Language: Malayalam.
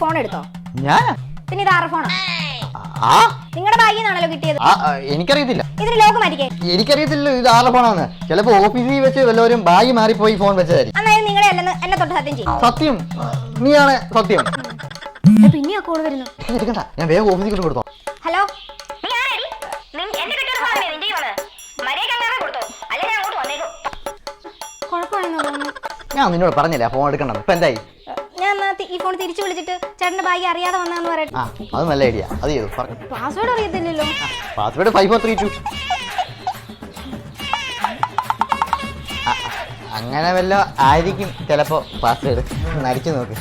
ഫോൺ എടുത്തോ? ഞാൻ പിന്നെ ഇത് ആരുടെ ഫോണാ? നിങ്ങളുടെ ബാഗിൽ നിന്നാണല്ലോ കിട്ടിയത്. എനിക്കറിയത്തില്ല. ഇതിന് ലോക്ക് മാറ്റിക്കേ. എനിക്കറിയത്തില്ല ഇത് ആരുടെ ഫോണാന്ന്. ചിലപ്പോ ഓഫീസിൽ വെച്ച് വല്ലവരും ബാഗ് മാറിപ്പോയി ഫോൺ വെച്ചതായിരിക്കും. അന്നായത് നിങ്ങളെ അല്ലെന്ന് എന്നെ തൊട്ട് സത്യം ചെയ്യും. സത്യം നീയാണ് സത്യം. പിന്നെയാ കോൾ വരുന്നു. എടുക്കണ്ട, ഞാൻ വേഗം ഓഫീസിൽ കൊടുത്തോ. ഹലോ, കുഴപ്പമാണെന്നോ തോന്നുന്നു. ഞാൻ നിന്നോട് പറഞ്ഞില്ല ഫോൺ എടുക്കണം. ഇപ്പൊ എന്തായി? ഞാൻ ഈ ഫോൺ തിരിച്ചു വിളിച്ചിട്ട് ചേട്ടന്റെ ബാഗ് അറിയാതെ വന്നാന്ന് പറയട്ടെ. അത് നല്ല ഐഡിയ. അത് ചെയ്തു. പാസ്വേഡ് അറിയത്തില്ലല്ലോ. പാസ്വേഡ് 5432. അങ്ങനെ വല്ല ആയിരിക്കും ചിലപ്പോ പാസ്വേഡ്. നടിച്ചു നോക്ക്.